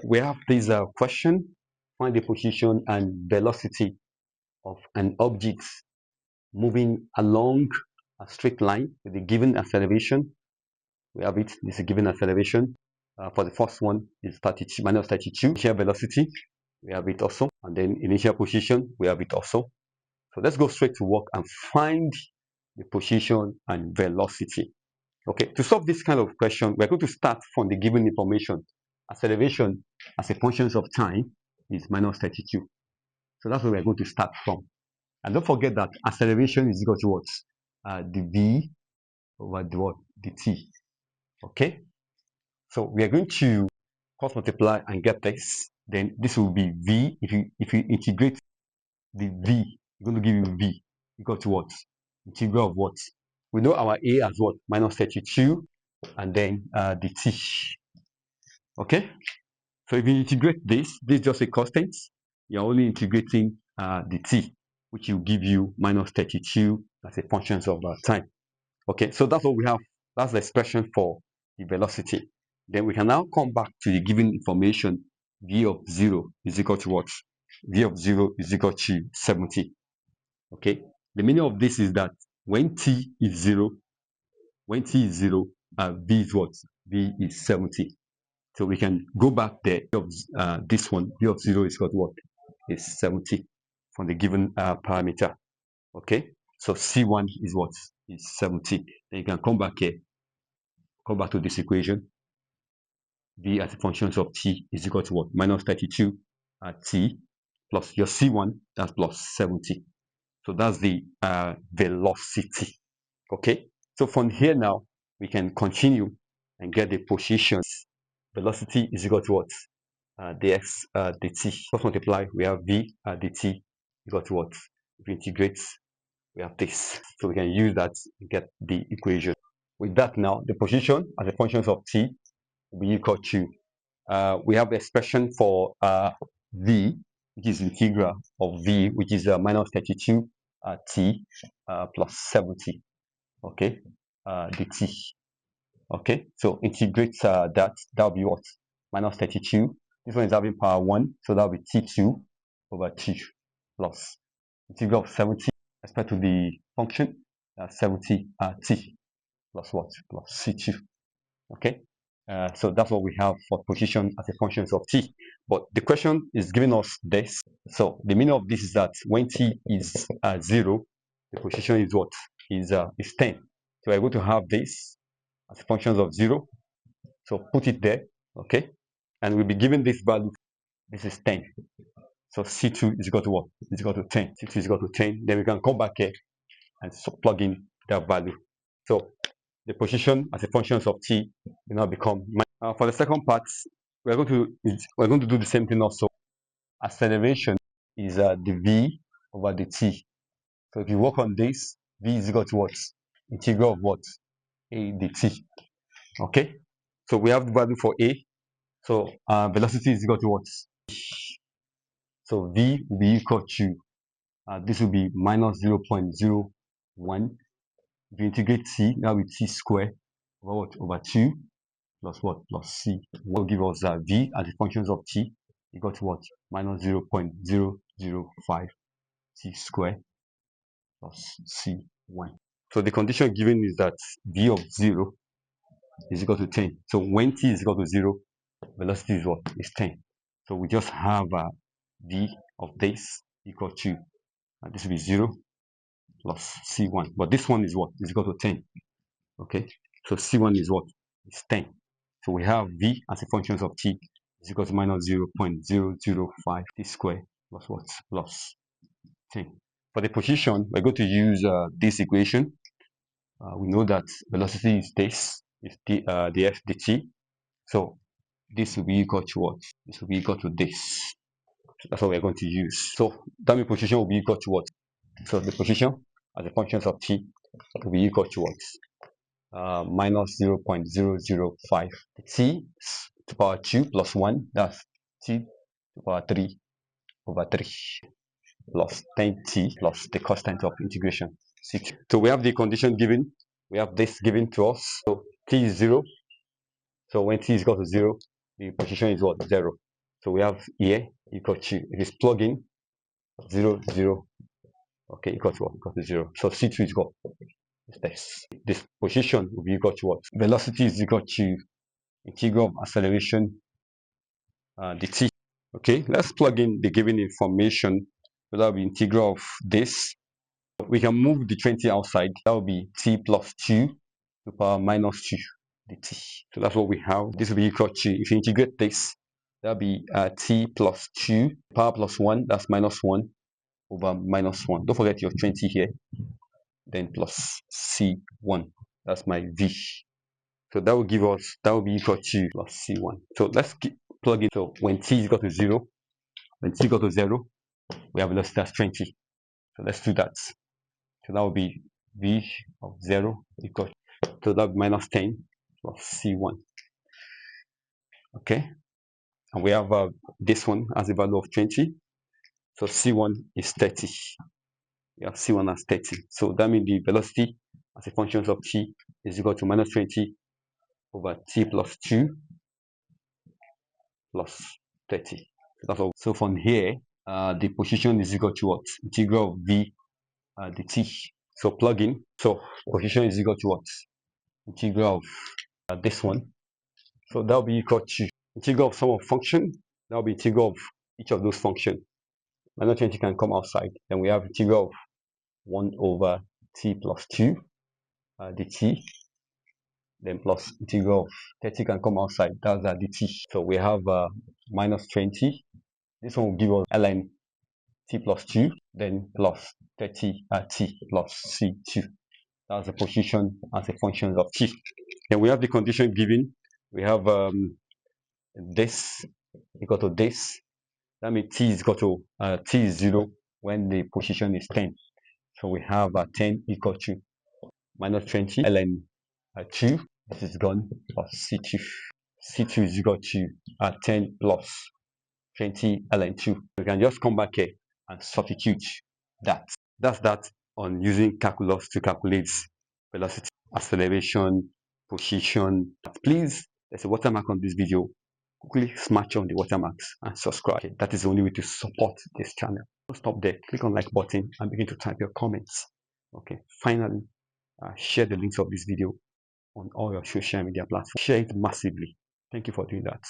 we have this question: find the position and velocity of an object moving along a straight line with a given acceleration. We have it. This is a given acceleration. For the first one is 32 minus 32. Initial velocity, we have it also, and then initial position, we have it also. So let's go straight to work and find the position and velocity. Okay, to solve this kind of question, we're going to start from the given information. Acceleration as a function of time is minus 32. So that's where we're going to start from. And don't forget that acceleration is equal to what? The v over the what? The t. Okay? So we are going to cross multiply and get this. Then this will be v. If you integrate the v, it's going to give you v equal to what? Integral of what? We know our a as what? Minus 32, and then the t. Okay? So if you integrate this is just a constant. You're only integrating the t, which will give you minus 32 as a function of time. Okay, so that's what we have. That's the expression for the velocity. Then we can now come back to the given information. V of 0 is equal to what? V of 0 is equal to 70. Okay, the meaning of this is that when t is 0, v is what? V is 70. So we can go back there of this one. V of 0 is equal to what? Is 70 from the given parameter. Okay, so C1 is what? Is 70. Then you can come back here, come back to this equation. V as a function of t is equal to what? Minus 32 at t plus your C1, that's plus 70. So that's the velocity. Okay, so from here now, we can continue and get the positions. Velocity is equal to what? Dx dt. Cross multiply, we have v dt equal to what? If we integrate, we have this. So we can use that to get the equation. With that now, the position as a function of t will be equal to, we have the expression for v, which is integral of v, which is minus 32 t plus 70. Okay, dt. Okay, so integrate that will be what? Minus 32. This one is having power 1, so that will be t2 over 2 plus integral of 70 respect to the function 70 t plus what? Plus c2. Okay, so that's what we have for position as a function of t. But the question is giving us this. So the meaning of this is that when t is 0, the position is what? Is 10. So we're going to have this as functions of 0. So put it there, okay? And we'll be given this value. This is 10. So C2 is equal to what? Is equal to 10. C2 is equal to 10. Then we can come back here and plug in that value. So the position as a function of t will now become. For the second part, we're going to do the same thing also. Acceleration is the v over the t. So if you work on this, v is equal to what? Integral of what? A dt. Okay, so we have the value for a. So velocity is equal to what? So v will be equal to this will be minus 0.01. If you integrate t, that will be t squared over what? Over 2 plus what? Plus c. Will give us v as a function of t equal to what? Minus 0.005 t squared plus c1. So the condition given is that v of 0 is equal to 10. So when t is equal to 0, velocity is what? Is 10. So we just have v of this equal to, this will be 0 plus c1. But this one is what? Is equal to 10. Okay, so c1 is what? Is 10. So we have v as a function of t is equal to minus 0.005 t squared plus what? Plus 10. For the position, we're going to use this equation. We know that velocity is this, is df dt. So this will be equal to what? This will be equal to this. So that's what we're going to use. So that means position will be equal to what? So the position as a function of t will be equal to what? Minus 0.005. T to power 2 plus 1, that's t to power 3 over 3 plus 10t plus the constant of integration. So we have the condition given. We have this given to us. So t is 0. So when t is equal to 0, the position is what? 0. So we have here equal to, it is plug-in 0, 0, okay, equal to what? Equal to 0. So C2 is equal to this position will be equal to what? Velocity is equal to integral of acceleration dt. Okay, let's plug in the given information. So that will be integral of this. We can move the 20 outside. That will be t plus 2 to the power minus 2 dt. So that's what we have. This will be equal to, if you integrate this, that will be t plus 2 power plus 1, that's minus 1 over minus 1. Don't forget your 20 here. Then plus c1, that's my v. So that will give us, that will be equal to plus c1. So let's plug in. So when t is equal to 0, when t equal to 0, we have velocity as 20. So let's do that. So that will be v of 0 equal to that minus 10 plus c1. Okay, and we have this one as a value of 20. So c1 is 30. We have c1 as 30. So that means the velocity as a function of t is equal to minus 20 over t plus 2 plus 30. So that's all. So from here, the position is equal to what? Integral of v dt. So plug in. So position is equal to what? Integral of this one. So that will be equal to integral of some of function. That will be integral of each of those functions. Minus 20 can come outside. Then we have integral of 1 over t plus 2 dt. Then plus integral of 30 can come outside. That's dt. So we have minus 20. This one will give us ln t plus 2. Then plus 30 t plus c2. That's the position as a function of t. Then we have the condition given. We have this equal to this. That means t is equal to t is 0 when the position is 10. So we have 10 equal to minus 20 ln 2. This is gone plus c2. C2 is equal to 10 plus 20 ln 2. We can just come back here and substitute that. That's that on using calculus to calculate velocity, acceleration, position. Please, there's a watermark on this video. Quickly smash on the watermarks and subscribe. Okay, that is the only way to support this channel. Don't stop there. Click on like button and begin to type your comments. Okay, finally, share the links of this video on all your social media platforms. Share it massively. Thank you for doing that.